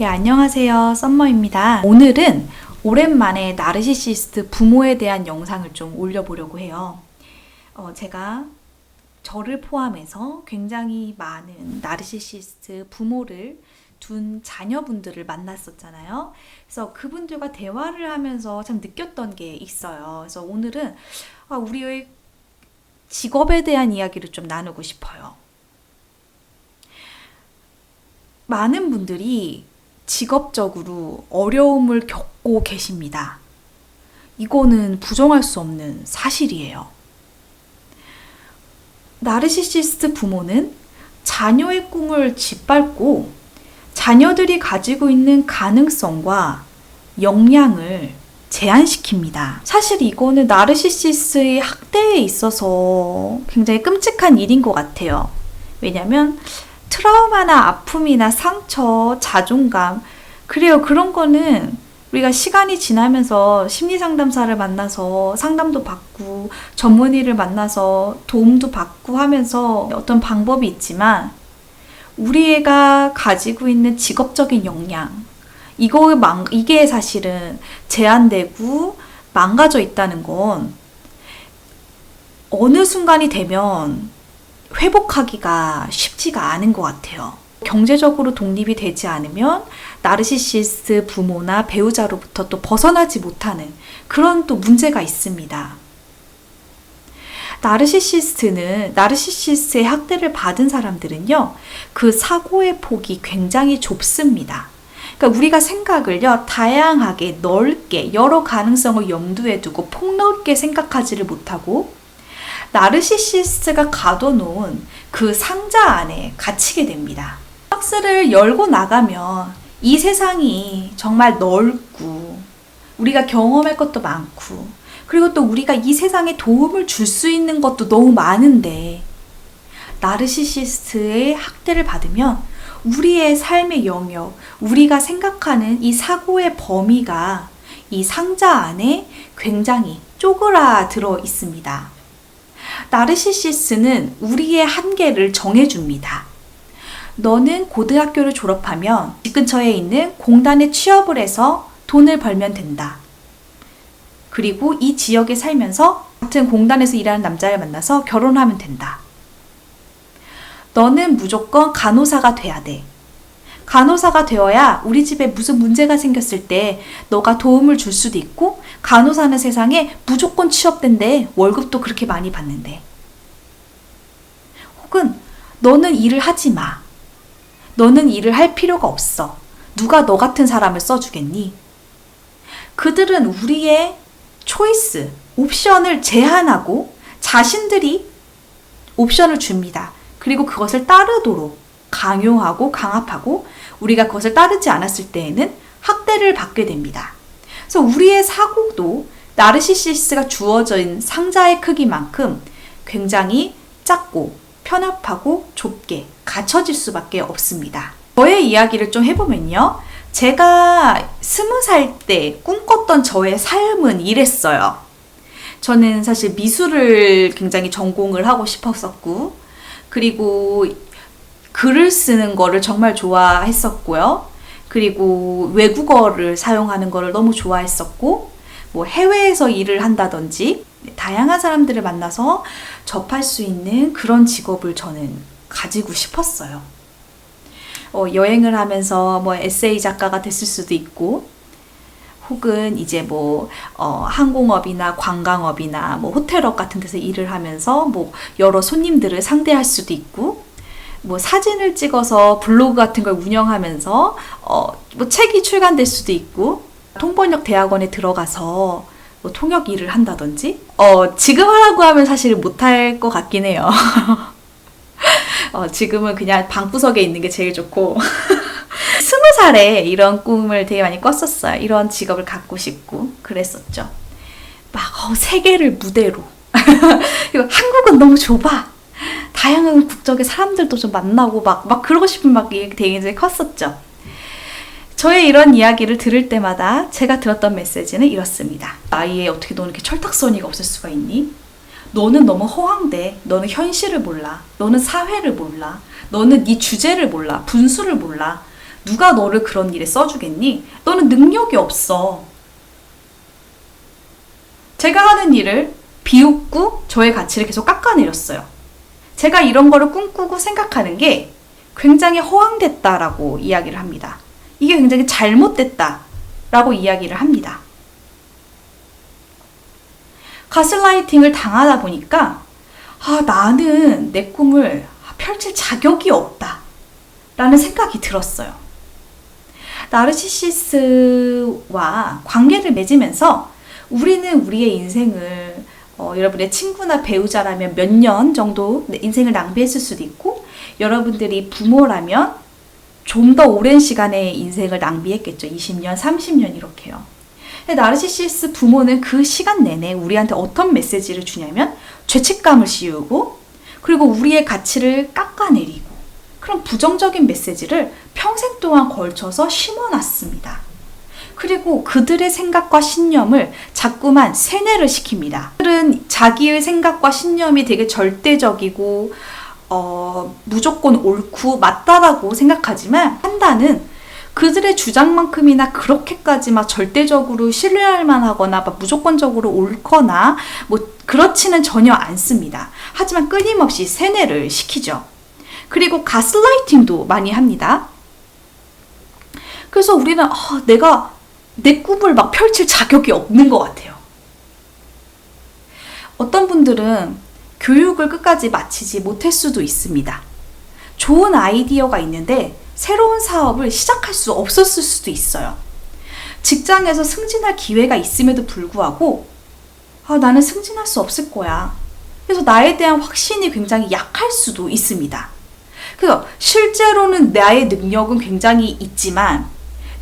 네, 안녕하세요. 썸머입니다. 오늘은 오랜만에 나르시시스트 부모에 대한 영상을 좀 올려보려고 해요. 제가 저를 포함해서 굉장히 많은 나르시시스트 부모를 둔 자녀분들을 만났었잖아요. 그래서 그분들과 대화를 하면서 참 느꼈던 게 있어요. 그래서 오늘은 우리의 직업에 대한 이야기를 좀 나누고 싶어요. 많은 분들이 직업적으로 어려움을 겪고 계십니다. 이거는 부정할 수 없는 사실이에요. 나르시시스트 부모는 자녀의 꿈을 짓밟고 자녀들이 가지고 있는 가능성과 역량을 제한시킵니다. 사실 이거는 나르시시스트의 학대에 있어서 굉장히 끔찍한 일인 것 같아요. 왜냐면 트라우마나 아픔이나 상처, 자존감, 그래요. 그런 거는 우리가 시간이 지나면서 심리상담사를 만나서 상담도 받고 전문의를 만나서 도움도 받고 하면서 어떤 방법이 있지만 우리 애가 가지고 있는 직업적인 역량, 이게 사실은 제한되고 망가져 있다는 건 어느 순간이 되면 회복하기가 쉽지가 않은 것 같아요. 경제적으로 독립이 되지 않으면 나르시시스트 부모나 배우자로부터 또 벗어나지 못하는 그런 또 문제가 있습니다. 나르시시스트의 학대를 받은 사람들은요, 그 사고의 폭이 굉장히 좁습니다. 그러니까 우리가 생각을요, 다양하게 넓게 여러 가능성을 염두에 두고 폭넓게 생각하지를 못하고 나르시시스트가 가둬놓은 그 상자 안에 갇히게 됩니다. 박스를 열고 나가면 이 세상이 정말 넓고 우리가 경험할 것도 많고 그리고 또 우리가 이 세상에 도움을 줄 수 있는 것도 너무 많은데 나르시시스트의 학대를 받으면 우리의 삶의 영역, 우리가 생각하는 이 사고의 범위가 이 상자 안에 굉장히 쪼그라들어 있습니다. 나르시시스트는 우리의 한계를 정해줍니다. 너는 고등학교를 졸업하면 집 근처에 있는 공단에 취업을 해서 돈을 벌면 된다. 그리고 이 지역에 살면서 같은 공단에서 일하는 남자를 만나서 결혼하면 된다. 너는 무조건 간호사가 돼야 돼. 간호사가 되어야 우리 집에 무슨 문제가 생겼을 때 너가 도움을 줄 수도 있고 간호사는 세상에 무조건 취업된대. 월급도 그렇게 많이 받는데. 혹은 너는 일을 하지 마. 너는 일을 할 필요가 없어. 누가 너 같은 사람을 써주겠니? 그들은 우리의 초이스, 옵션을 제한하고 자신들이 옵션을 줍니다. 그리고 그것을 따르도록 강요하고 강압하고 우리가 그것을 따르지 않았을 때에는 학대를 받게 됩니다. 그래서 우리의 사고도 나르시시스트가 주어진 상자의 크기만큼 굉장히 작고 편협하고 좁게 갇혀질 수밖에 없습니다. 저의 이야기를 좀 해보면요. 제가 20살 때 꿈꿨던 저의 삶은 이랬어요. 저는 사실 미술을 굉장히 전공을 하고 싶었었고 그리고 글을 쓰는 거를 정말 좋아했었고요. 그리고 외국어를 사용하는 거를 너무 좋아했었고 뭐 해외에서 일을 한다든지 다양한 사람들을 만나서 접할 수 있는 그런 직업을 저는 가지고 싶었어요. 여행을 하면서 뭐 에세이 작가가 됐을 수도 있고 혹은 이제 항공업이나 관광업이나 뭐 호텔업 같은 데서 일을 하면서 뭐 여러 손님들을 상대할 수도 있고 뭐 사진을 찍어서 블로그 같은 걸 운영하면서 뭐 책이 출간될 수도 있고 통번역 대학원에 들어가서 뭐 통역 일을 한다든지 지금 하라고 하면 사실 못할 것 같긴 해요. 지금은 그냥 방구석에 있는 게 제일 좋고 20살에 이런 꿈을 되게 많이 꿨었어요. 이런 직업을 갖고 싶고 그랬었죠. 막 세계를 무대로 그리고 한국은 너무 좁아. 다양한 국적의 사람들도 좀 만나고 막 그러고 싶은 막 되게 컸었죠. 저의 이런 이야기를 들을 때마다 제가 들었던 메시지는 이렇습니다. 아이에 어떻게 너는 이렇게 철딱서니가 없을 수가 있니? 너는 너무 허황돼. 너는 현실을 몰라. 너는 사회를 몰라. 너는 네 주제를 몰라. 분수를 몰라. 누가 너를 그런 일에 써주겠니? 너는 능력이 없어. 제가 하는 일을 비웃고 저의 가치를 계속 깎아내렸어요. 제가 이런 거를 꿈꾸고 생각하는 게 굉장히 허황됐다라고 이야기를 합니다. 이게 굉장히 잘못됐다라고 이야기를 합니다. 가스라이팅을 당하다 보니까 나는 내 꿈을 펼칠 자격이 없다 라는 생각이 들었어요. 나르시시스와 관계를 맺으면서 우리는 우리의 인생을 여러분의 친구나 배우자라면 몇 년 정도 인생을 낭비했을 수도 있고, 여러분들이 부모라면 좀 더 오랜 시간의 인생을 낭비했겠죠. 20년, 30년 이렇게요. 나르시시스 부모는 그 시간 내내 우리한테 어떤 메시지를 주냐면 죄책감을 씌우고, 그리고 우리의 가치를 깎아내리고, 그런 부정적인 메시지를 평생 동안 걸쳐서 심어놨습니다. 그리고 그들의 생각과 신념을 자꾸만 세뇌를 시킵니다. 그들은 자기의 생각과 신념이 되게 절대적이고 무조건 옳고 맞다라고 생각하지만, 판단은 그들의 주장만큼이나 그렇게까지 막 절대적으로 신뢰할 만하거나 막 무조건적으로 옳거나 뭐 그렇지는 전혀 않습니다. 하지만 끊임없이 세뇌를 시키죠. 그리고 가스라이팅도 많이 합니다. 그래서 우리는 내가 내 꿈을 막 펼칠 자격이 없는 것 같아요. 어떤 분들은 교육을 끝까지 마치지 못할 수도 있습니다. 좋은 아이디어가 있는데 새로운 사업을 시작할 수 없었을 수도 있어요. 직장에서 승진할 기회가 있음에도 불구하고 나는 승진할 수 없을 거야. 그래서 나에 대한 확신이 굉장히 약할 수도 있습니다. 그래서 실제로는 나의 능력은 굉장히 있지만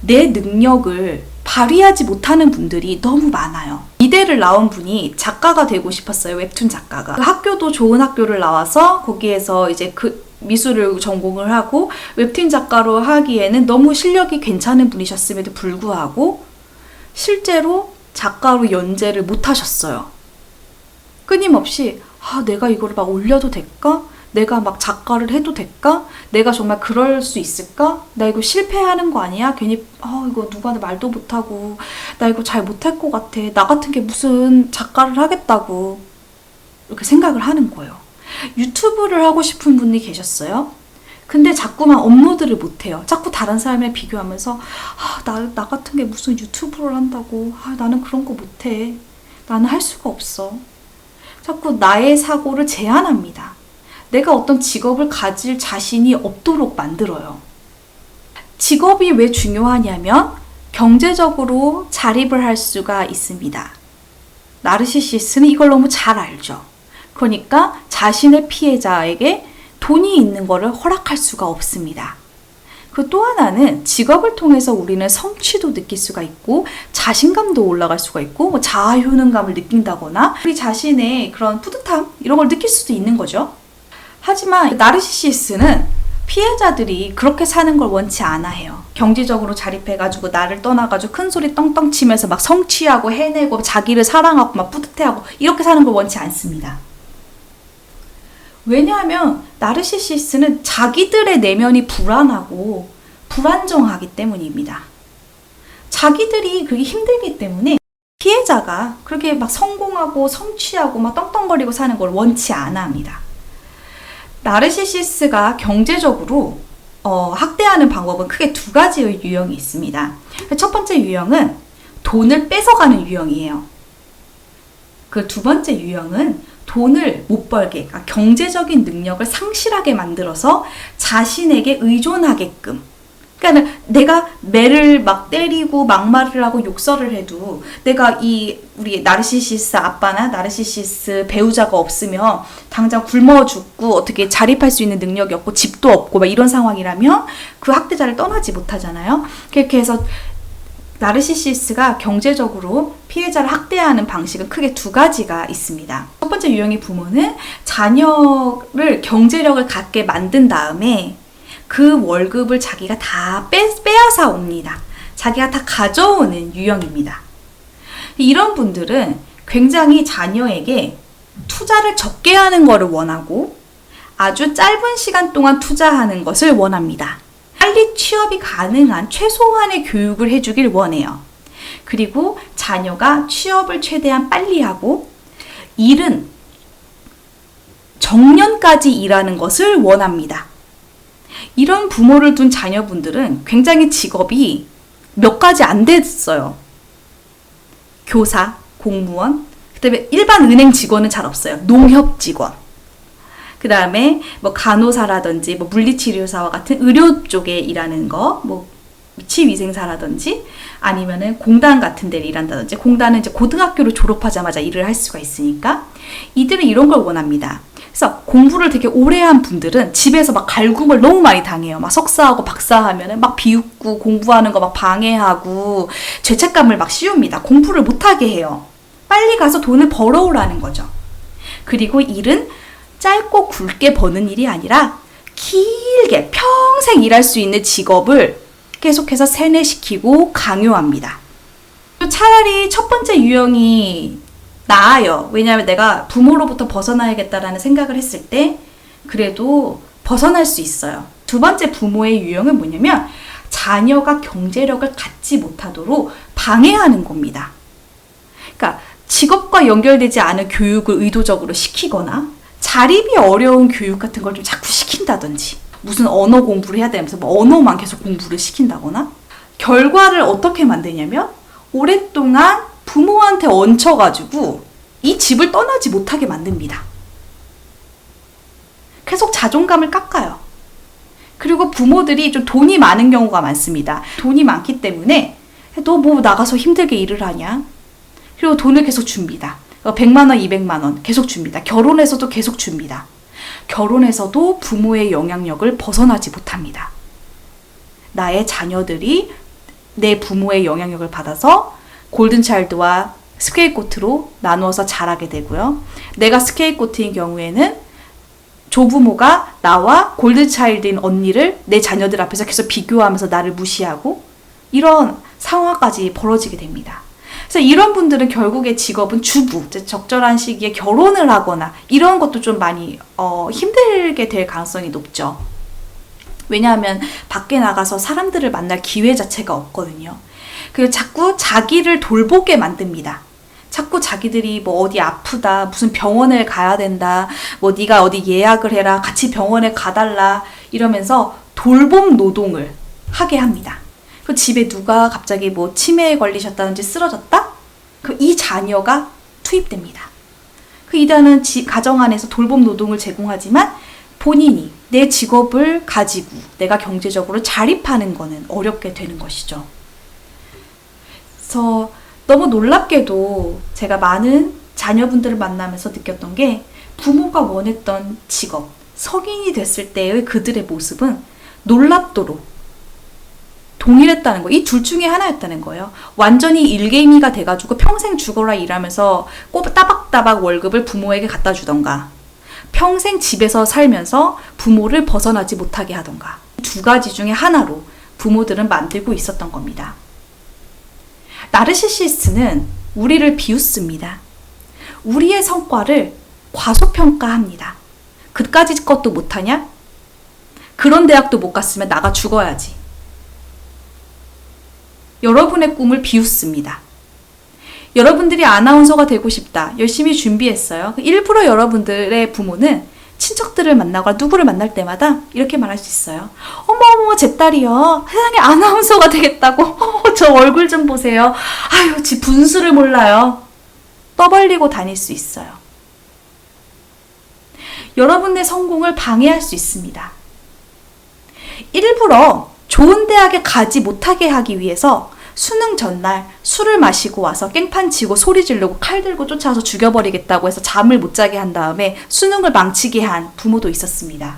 내 능력을 발휘하지 못하는 분들이 너무 많아요. 이대를 나온 분이 작가가 되고 싶었어요. 웹툰 작가가. 그 학교도 좋은 학교를 나와서 거기에서 이제 그 미술을 전공을 하고 웹툰 작가로 하기에는 너무 실력이 괜찮은 분이셨음에도 불구하고 실제로 작가로 연재를 못 하셨어요. 끊임없이 내가 이거를 막 올려도 될까? 내가 막 작가를 해도 될까? 내가 정말 그럴 수 있을까? 나 이거 실패하는 거 아니야? 괜히 이거 누가 말도 못하고 나 이거 잘 못할 것 같아. 나 같은 게 무슨 작가를 하겠다고 이렇게 생각을 하는 거예요. 유튜브를 하고 싶은 분이 계셨어요. 근데 자꾸만 업로드를 못해요. 자꾸 다른 사람이랑 비교하면서 나 같은 게 무슨 유튜브를 한다고. 나는 그런 거 못해. 나는 할 수가 없어. 자꾸 나의 사고를 제한합니다. 내가 어떤 직업을 가질 자신이 없도록 만들어요. 직업이 왜 중요하냐면 경제적으로 자립을 할 수가 있습니다. 나르시시스는 이걸 너무 잘 알죠. 그러니까 자신의 피해자에게 돈이 있는 것을 허락할 수가 없습니다. 그 또 하나는 직업을 통해서 우리는 성취도 느낄 수가 있고 자신감도 올라갈 수가 있고 뭐 자아효능감을 느낀다거나 우리 자신의 그런 뿌듯함 이런 걸 느낄 수도 있는 거죠. 하지만 나르시시스는 피해자들이 그렇게 사는 걸 원치 않아 해요. 경제적으로 자립해가지고 나를 떠나가지고 큰 소리 떵떵 치면서 막 성취하고 해내고 자기를 사랑하고 막 뿌듯해하고 이렇게 사는 걸 원치 않습니다. 왜냐하면 나르시시스는 자기들의 내면이 불안하고 불안정하기 때문입니다. 자기들이 그게 힘들기 때문에 피해자가 그렇게 막 성공하고 성취하고 막 떵떵거리고 사는 걸 원치 않아 합니다. 나르시시스가 경제적으로 학대하는 방법은 크게 두 가지의 유형이 있습니다. 첫 번째 유형은 돈을 뺏어가는 유형이에요. 그 두 번째 유형은 돈을 못 벌게, 그러니까 경제적인 능력을 상실하게 만들어서 자신에게 의존하게끔. 그러니까 내가 매를 막 때리고 막말을 하고 욕설을 해도 내가 우리 나르시시스 아빠나 나르시시스 배우자가 없으면 당장 굶어 죽고 어떻게 자립할 수 있는 능력이 없고 집도 없고 막 이런 상황이라면 그 학대자를 떠나지 못하잖아요. 그렇게 해서 나르시시스가 경제적으로 피해자를 학대하는 방식은 크게 두 가지가 있습니다. 첫 번째 유형의 부모는 자녀를 경제력을 갖게 만든 다음에 그 월급을 자기가 다 빼앗아 옵니다. 자기가 다 가져오는 유형입니다. 이런 분들은 굉장히 자녀에게 투자를 적게 하는 것을 원하고 아주 짧은 시간 동안 투자하는 것을 원합니다. 빨리 취업이 가능한 최소한의 교육을 해주길 원해요. 그리고 자녀가 취업을 최대한 빨리 하고 일은 정년까지 일하는 것을 원합니다. 이런 부모를 둔 자녀분들은 굉장히 직업이 몇 가지 안 됐어요. 교사, 공무원, 그다음에 일반 은행 직원은 잘 없어요. 농협 직원. 그 다음에 뭐 간호사라든지 뭐 물리치료사와 같은 의료 쪽에 일하는 거, 뭐 치위생사라든지 아니면은 공단 같은 데를 일한다든지, 공단은 이제 고등학교를 졸업하자마자 일을 할 수가 있으니까 이들은 이런 걸 원합니다. 그래서 공부를 되게 오래 한 분들은 집에서 막 갈굼을 너무 많이 당해요. 막 석사하고 박사하면은 막 비웃고 공부하는 거 막 방해하고 죄책감을 막 씌웁니다. 공부를 못하게 해요. 빨리 가서 돈을 벌어오라는 거죠. 그리고 일은 짧고 굵게 버는 일이 아니라 길게 평생 일할 수 있는 직업을 계속해서 세뇌시키고 강요합니다. 차라리 첫 번째 유형이 나아요. 왜냐하면 내가 부모로부터 벗어나야겠다라는 생각을 했을 때 그래도 벗어날 수 있어요. 두 번째 부모의 유형은 뭐냐면 자녀가 경제력을 갖지 못하도록 방해하는 겁니다. 그러니까 직업과 연결되지 않은 교육을 의도적으로 시키거나 자립이 어려운 교육 같은 걸 좀 자꾸 시킨다든지, 무슨 언어 공부를 해야 되면서 뭐 언어만 계속 공부를 시킨다거나, 결과를 어떻게 만드냐면 오랫동안 부모한테 얹혀가지고 이 집을 떠나지 못하게 만듭니다. 계속 자존감을 깎아요. 그리고 부모들이 좀 돈이 많은 경우가 많습니다. 돈이 많기 때문에 너 뭐 나가서 힘들게 일을 하냐? 그리고 돈을 계속 줍니다. 100만 원, 200만 원 계속 줍니다. 결혼해서도 계속 줍니다. 결혼해서도 부모의 영향력을 벗어나지 못합니다. 나의 자녀들이 내 부모의 영향력을 받아서 골든차일드와 스케이트코트로 나누어서 자라게 되고요. 내가 스케이트코트인 경우에는 조부모가 나와 골든차일드인 언니를 내 자녀들 앞에서 계속 비교하면서 나를 무시하고 이런 상황까지 벌어지게 됩니다. 그래서 이런 분들은 결국에 직업은 주부, 적절한 시기에 결혼을 하거나 이런 것도 좀 많이 힘들게 될 가능성이 높죠. 왜냐하면 밖에 나가서 사람들을 만날 기회 자체가 없거든요. 그리고 자꾸 자기를 돌보게 만듭니다. 자꾸 자기들이 뭐 어디 아프다, 무슨 병원을 가야 된다, 뭐 네가 어디 예약을 해라, 같이 병원에 가달라 이러면서 돌봄 노동을 하게 합니다. 그 집에 누가 갑자기 뭐 치매에 걸리셨다든지 쓰러졌다? 그 이 자녀가 투입됩니다. 그 이단은 가정 안에서 돌봄 노동을 제공하지만 본인이 내 직업을 가지고 내가 경제적으로 자립하는 거는 어렵게 되는 것이죠. 그래서 너무 놀랍게도 제가 많은 자녀분들을 만나면서 느꼈던 게 부모가 원했던 직업, 성인이 됐을 때의 그들의 모습은 놀랍도록 동일했다는 거. 이 둘 중에 하나였다는 거예요. 완전히 일개미가 돼가지고 평생 죽어라 일하면서 꼭 따박따박 월급을 부모에게 갖다 주던가, 평생 집에서 살면서 부모를 벗어나지 못하게 하던가, 두 가지 중에 하나로 부모들은 만들고 있었던 겁니다. 나르시시스트는 우리를 비웃습니다. 우리의 성과를 과소평가합니다. 그까짓 것도 못하냐? 그런 대학도 못 갔으면 나가 죽어야지. 여러분의 꿈을 비웃습니다. 여러분들이 아나운서가 되고 싶다, 열심히 준비했어요. 일부러 여러분들의 부모는 친척들을 만나거나 누구를 만날 때마다 이렇게 말할 수 있어요. 어머어머, 제 딸이요, 세상에 아나운서가 되겠다고. 저 얼굴 좀 보세요. 아유, 지 분수를 몰라요. 떠벌리고 다닐 수 있어요. 여러분의 성공을 방해할 수 있습니다. 일부러 좋은 대학에 가지 못하게 하기 위해서 수능 전날 술을 마시고 와서 깽판 치고 소리 지르고 칼 들고 쫓아와서 죽여버리겠다고 해서 잠을 못 자게 한 다음에 수능을 망치게 한 부모도 있었습니다.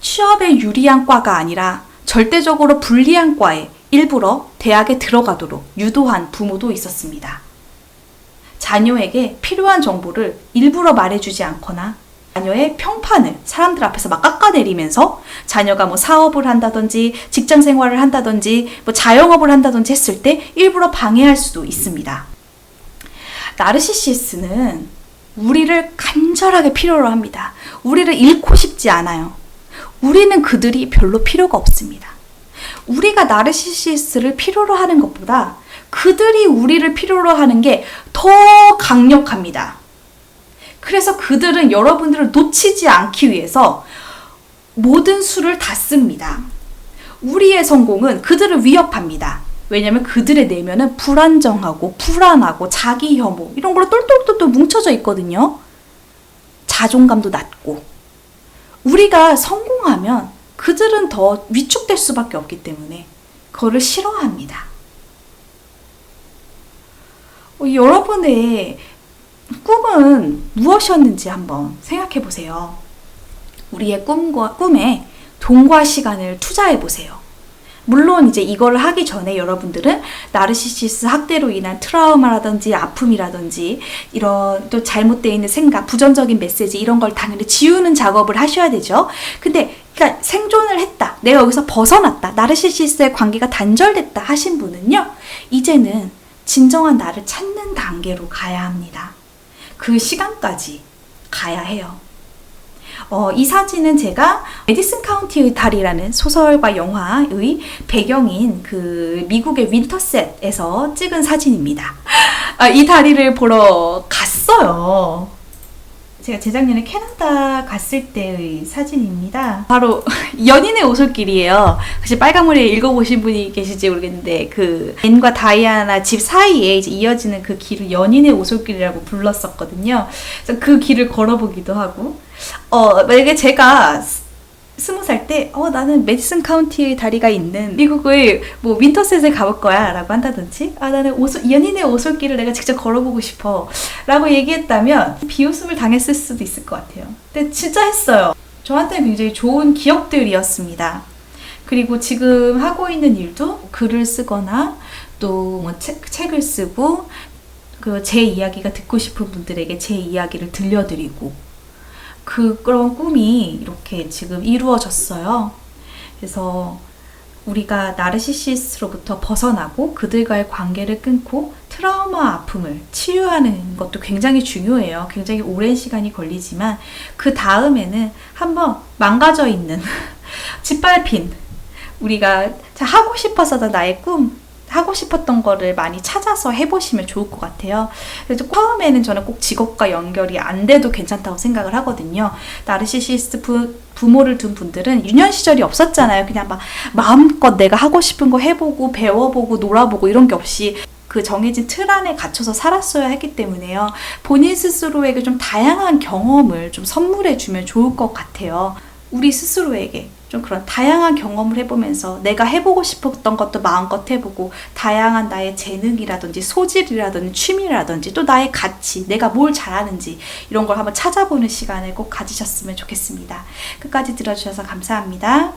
취업에 유리한 과가 아니라 절대적으로 불리한 과에 일부러 대학에 들어가도록 유도한 부모도 있었습니다. 자녀에게 필요한 정보를 일부러 말해주지 않거나 자녀의 평판을 사람들 앞에서 막 깎아내리면서 자녀가 뭐 사업을 한다든지 직장 생활을 한다든지 뭐 자영업을 한다든지 했을 때 일부러 방해할 수도 있습니다. 나르시시스트는 우리를 간절하게 필요로 합니다. 우리를 잃고 싶지 않아요. 우리는 그들이 별로 필요가 없습니다. 우리가 나르시시스트를 필요로 하는 것보다 그들이 우리를 필요로 하는 게 더 강력합니다. 그래서 그들은 여러분들을 놓치지 않기 위해서 모든 수를 다 씁니다. 우리의 성공은 그들을 위협합니다. 왜냐하면 그들의 내면은 불안정하고 불안하고 자기 혐오 이런 걸로 똘똘똘똘 뭉쳐져 있거든요. 자존감도 낮고. 우리가 성공하면 그들은 더 위축될 수밖에 없기 때문에 그거를 싫어합니다. 여러분의 꿈은 무엇이었는지 한번 생각해 보세요. 우리의 꿈에 돈과 시간을 투자해 보세요. 물론 이제 이걸 하기 전에 여러분들은 나르시시스트 학대로 인한 트라우마라든지 아픔이라든지 이런 또 잘못되어 있는 생각, 부정적인 메시지 이런 걸 당연히 지우는 작업을 하셔야 되죠. 근데 그러니까 생존을 했다. 내가 여기서 벗어났다. 나르시시스트의 관계가 단절됐다 하신 분은요. 이제는 진정한 나를 찾는 단계로 가야 합니다. 그 시간까지 가야 해요. 이 사진은 제가 메디슨 카운티의 달이라는 소설과 영화의 배경인 그 미국의 윈터셋에서 찍은 사진입니다. 이 다리를 보러 갔어요. 제가 재작년에 캐나다 갔을 때의 사진입니다. 바로 연인의 오솔길이에요. 혹시 빨간머리에 읽어보신 분이 계실지 모르겠는데 그 앤과 다이아나 집 사이에 이제 이어지는 그 길을 연인의 오솔길이라고 불렀었거든요. 그래서 그 길을 걸어보기도 하고 만약에 제가 20살 때 나는 메디슨 카운티의 다리가 있는 미국의 뭐 윈터셋을 가볼 거야 라고 한다든지 나는 연인의 오솔길을 내가 직접 걸어보고 싶어 라고 얘기했다면 비웃음을 당했을 수도 있을 것 같아요. 근데 진짜 했어요. 저한테는 굉장히 좋은 기억들이었습니다. 그리고 지금 하고 있는 일도 글을 쓰거나 또 뭐 책을 쓰고 그 제 이야기가 듣고 싶은 분들에게 제 이야기를 들려드리고 그런 꿈이 이렇게 지금 이루어졌어요. 그래서 우리가 나르시시스트로부터 벗어나고 그들과의 관계를 끊고 트라우마 아픔을 치유하는 것도 굉장히 중요해요. 굉장히 오랜 시간이 걸리지만 그 다음에는 한번 망가져 있는 짓밟힌 우리가 하고 싶어서도 나의 꿈 하고 싶었던 거를 많이 찾아서 해보시면 좋을 것 같아요. 그래서 처음에는 저는 꼭 직업과 연결이 안 돼도 괜찮다고 생각을 하거든요. 나르시시스트 부모를 둔 분들은 유년 시절이 없었잖아요. 그냥 막 마음껏 내가 하고 싶은 거 해보고 배워보고 놀아보고 이런 게 없이 그 정해진 틀 안에 갇혀서 살았어야 했기 때문에요. 본인 스스로에게 좀 다양한 경험을 좀 선물해 주면 좋을 것 같아요. 우리 스스로에게 좀 그런 다양한 경험을 해보면서 내가 해보고 싶었던 것도 마음껏 해보고 다양한 나의 재능이라든지 소질이라든지 취미라든지 또 나의 가치, 내가 뭘 잘하는지 이런 걸 한번 찾아보는 시간을 꼭 가지셨으면 좋겠습니다. 끝까지 들어주셔서 감사합니다.